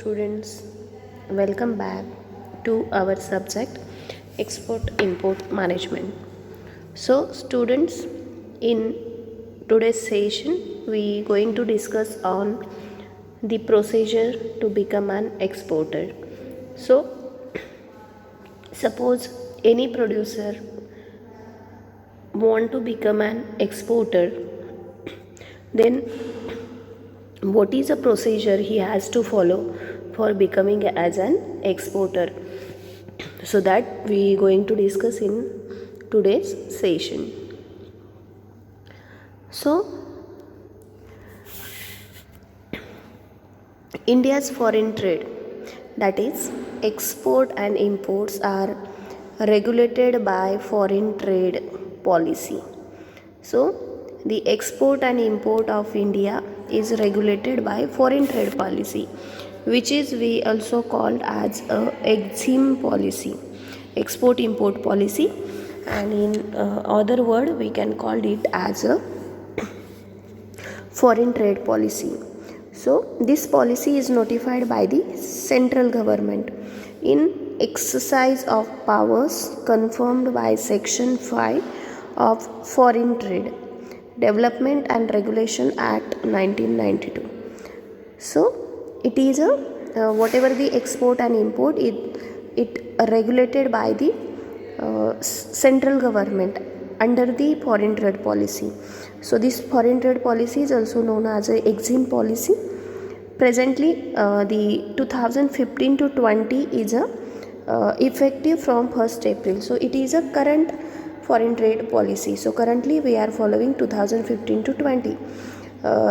Students, welcome back to our subject Export Import Management. So, students, in today's session, we going to discuss on the procedure to become an exporter. So, suppose any producer want to become an exporter, then what is a procedure he has to follow for becoming as an exporter? So that we going to discuss in today's session. So India's foreign trade, that is export and imports, are regulated by foreign trade policy. So the export and import of India is regulated by foreign trade policy, which is we also called as a EXIM policy, export import policy, and in other word we can call it as a foreign trade policy. So this policy is notified by the central government in exercise of powers confirmed by section 5 of Foreign Trade Development and Regulation Act 1992. So it is a whatever the export and import, it regulated by the central government under the foreign trade policy. So this foreign trade policy is also known as a EXIM policy. Presently the 2015 to 20 is a effective from 1st April. So it is a current foreign trade policy. So currently we are following 2015 to 20.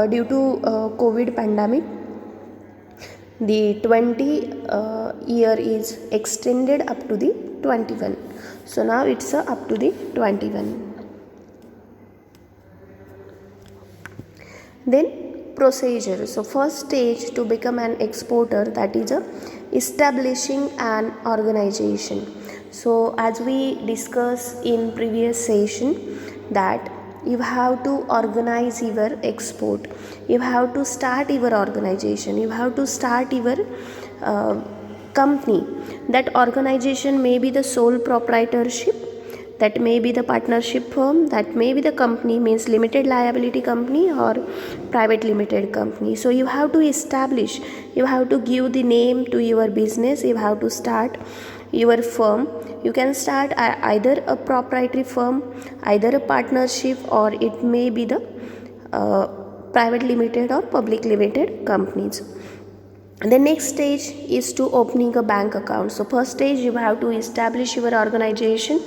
Due to COVID pandemic, the 20 year is extended up to the 21. So now it's up to the 21. Then procedure. So first stage to become an exporter, that is establishing an organization. So as we discussed in previous session, that you have to organize your export, you have to start your organization, you have to start your company. That organization may be the sole proprietorship, that may be the partnership firm, that may be the company, means limited liability company or private limited company. So you have to establish, you have to give the name to your business, you have to start your firm. You can start either a proprietary firm, either a partnership, or it may be the private limited or public limited companies. The next stage is to opening a bank account. So first stage you have to establish your organization,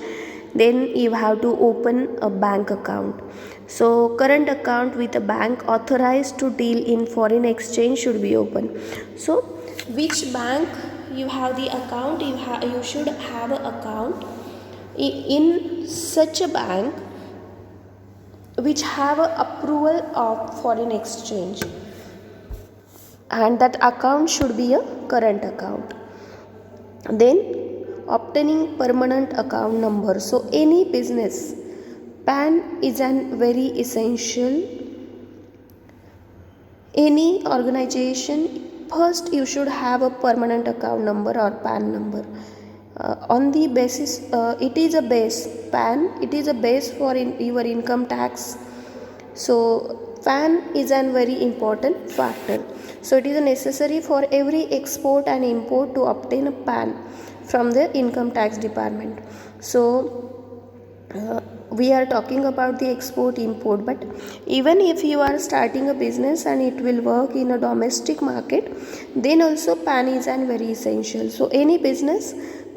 then you have to open a bank account. So current account with a bank authorized to deal in foreign exchange should be open. So which bank you have the account, you should have an account in such a bank which have a approval of foreign exchange, and that account should be a current account. Then obtaining permanent account number. So any business, PAN is an very essential. Any organization, first you should have a permanent account number or PAN number. On the basis, it is a base, PAN, it is a base for your income tax. So PAN is a very important factor. So it is necessary for every export and import to obtain a PAN from the income tax department. So we are talking about the export import, but even if you are starting a business and it will work in a domestic market, then also PAN is an very essential. So any business,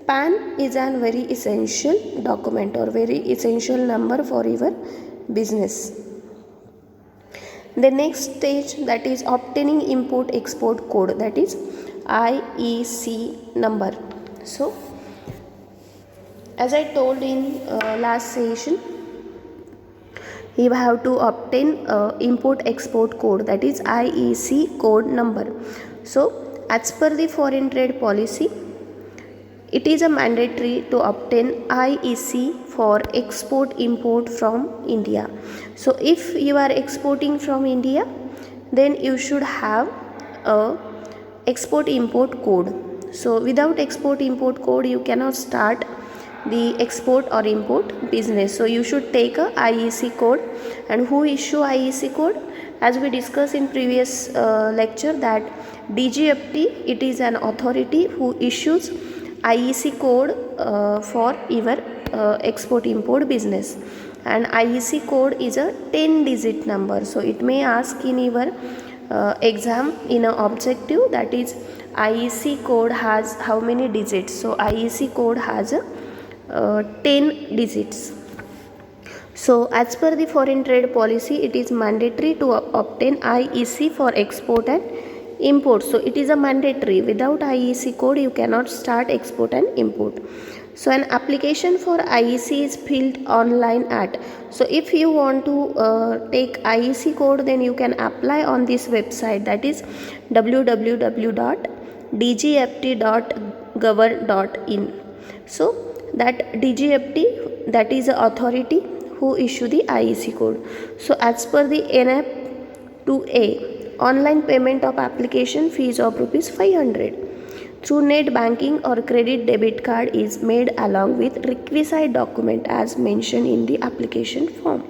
PAN is an very essential document or very essential number for your business. The next stage, that is obtaining import export code, that is IEC number. So as I told in last session, you have to obtain import export code, that is IEC code number. So as per the foreign trade policy, it is a mandatory to obtain IEC for export import from India. So if you are exporting from India, then you should have a export import code. So without export import code you cannot start the export or import business. So you should take a IEC code. And who issue IEC code? As we discussed in previous lecture, that DGFT, it is an authority who issues IEC code for your export import business. And IEC code is a 10-digit number. So it may ask in your exam in an objective, that is IEC code has how many digits. So IEC code has a 10 digits. So as per the foreign trade policy, it is mandatory to obtain IEC for export and import. So it is a mandatory. Without IEC code you cannot start export and import. So an application for IEC is filled online at. So if you want to take IEC code, then you can apply on this website, that is www.dgft.gov.in. So that DGFT, that is the authority who issue the IEC code. So as per the NF 2A, online payment of application fees of rupees 500 through net banking or credit debit card is made along with requisite document as mentioned in the application form.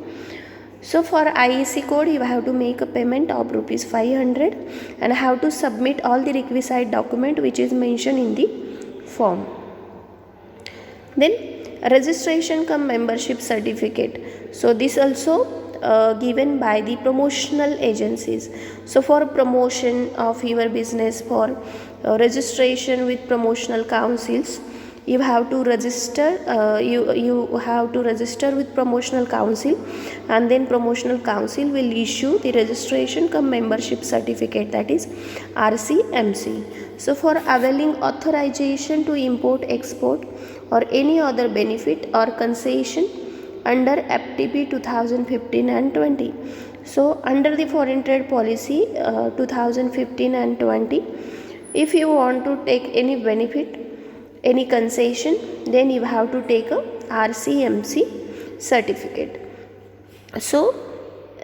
So for IEC code you have to make a payment of rupees 500 and have to submit all the requisite document which is mentioned in the form. Then registration cum membership certificate. So this also given by the promotional agencies. So for promotion of your business, for registration with promotional councils, you have to register you have to register with promotional council, and then promotional council will issue the registration cum membership certificate, that is RCMC. So for availing authorization to import, export or any other benefit or concession under FTP 2015 and 20. So under the foreign trade policy 2015 and 20, if you want to take any benefit, any concession, then you have to take a RCMC certificate. So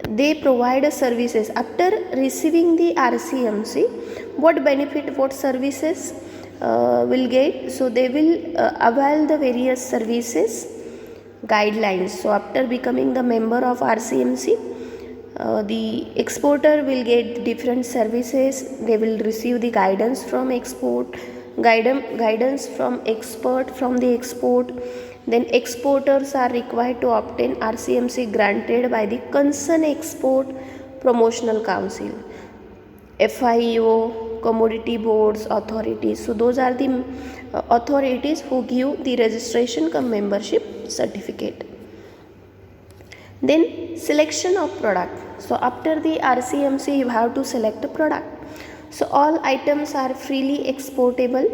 they provide services. After receiving the RCMC, what benefit, what services will get? So they will avail the various services guidelines. So after becoming the member of RCMC, the exporter will get different services. They will receive the guidance from export, guidance from expert from the export. Then exporters are required to obtain RCMC granted by the concerned export promotional council, FIO, commodity boards, authorities. So those are the authorities who give the registration cum membership certificate. Then selection of product. So after the RCMC you have to select a product. So all items are freely exportable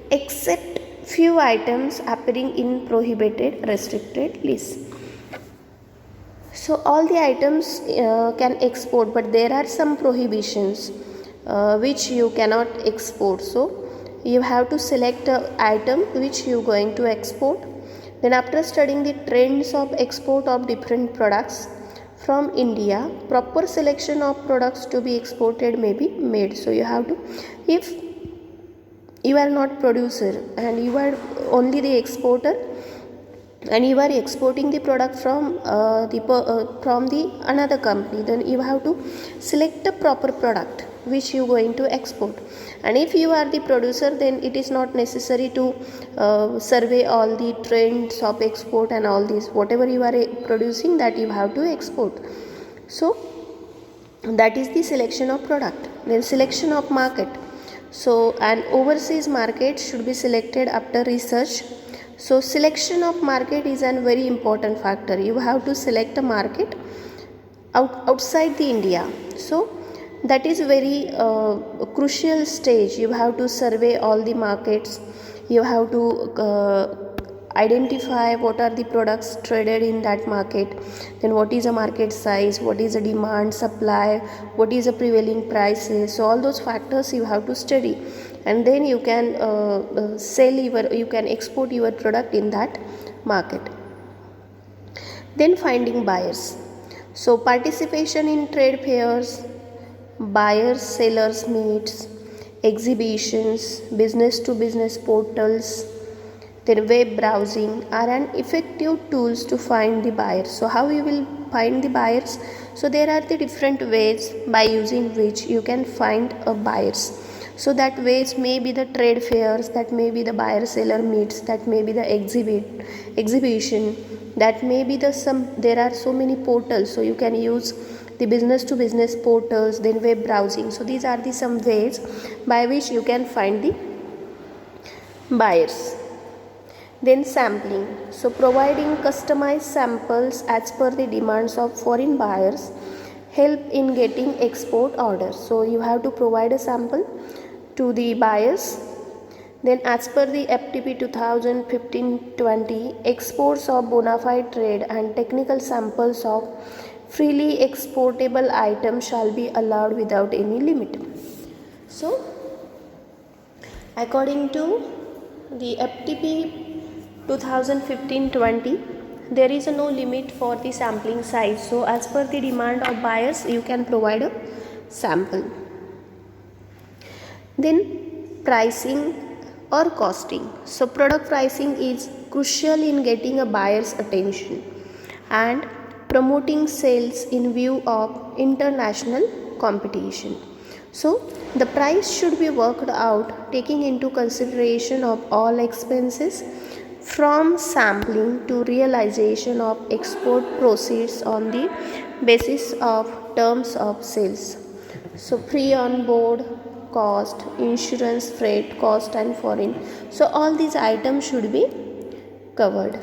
except few items appearing in prohibited restricted list. So all the items can export, but there are some prohibitions which you cannot export. So you have to select an item which you are going to export. Then after studying the trends of export of different products from India, proper selection of products to be exported may be made. So you have to, if you are not producer and you are only the exporter and you are exporting the product from the another company, then you have to select a proper product which you are going to export. And if you are the producer, then it is not necessary to survey all the trends of export and all this. Whatever you are producing, that you have to export. So that is the selection of product. Then selection of market. So an overseas market should be selected after research. So selection of market is a very important factor. You have to select a market outside the India. So that is very crucial stage. You have to survey all the markets. You have to identify what are the products traded in that market, then what is the market size, what is the demand, supply, what is the prevailing prices. So all those factors you have to study, and then you can you can export your product in that market. Then finding buyers. So participation in trade fairs, buyers sellers meets, exhibitions, business to business portals, then web browsing are an effective tools to find the buyers. So how you will find the buyers? So there are the different ways by using which you can find a buyers. So that ways may be the trade fairs, that may be the buyer seller meets, that may be the exhibition, that may be the some, there are so many portals, so you can use the business to business portals, then web browsing. So these are the some ways by which you can find the buyers. Then sampling. So providing customized samples as per the demands of foreign buyers help in getting export orders. So you have to provide a sample to the buyers. Then as per the FTP 2015-20, exports of bona fide trade and technical samples of freely exportable items shall be allowed without any limit. So according to the FTP 2015-20, there is no limit for the sampling size. So as per the demand of buyers, you can provide a sample. Then pricing or costing. So product pricing is crucial in getting a buyer's attention and promoting sales in view of international competition. So the price should be worked out taking into consideration of all expenses from sampling to realization of export proceeds on the basis of terms of sales. So free on board cost, insurance, freight cost and foreign. So all these items should be covered.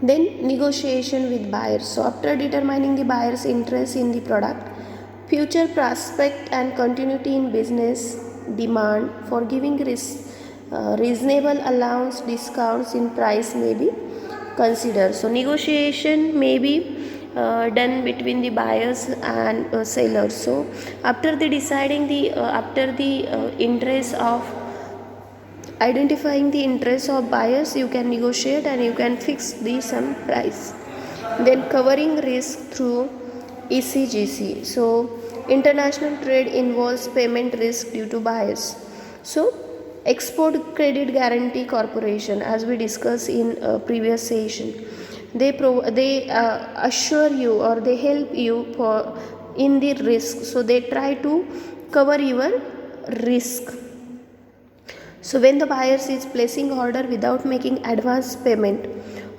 Then negotiation with buyers. So after determining the buyer's interest in the product, future prospect and continuity in business demand for giving reasonable allowance discounts in price may be considered. So negotiation may be done between the buyers and sellers. So after the deciding the interest of identifying the interest of buyers, you can negotiate and you can fix the some price. Then covering risk through ECGC. So international trade involves payment risk due to buyers. So Export Credit Guarantee Corporation, as we discussed in a previous session, they assure you or they help you for in the risk. So they try to cover your risk. So when the buyers is placing order without making advance payment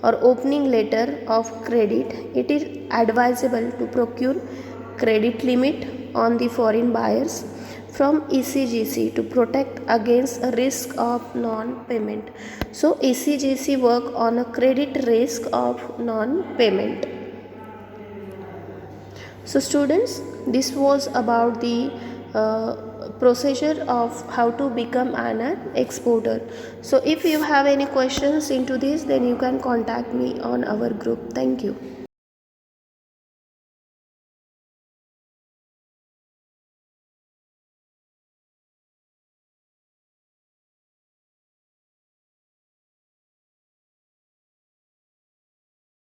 or opening letter of credit, it is advisable to procure credit limit on the foreign buyers from ECGC to protect against a risk of non-payment. So ECGC work on a credit risk of non-payment. So students, this was about the procedure of how to become an exporter. So if you have any questions into this, then you can contact me on our group. Thank you.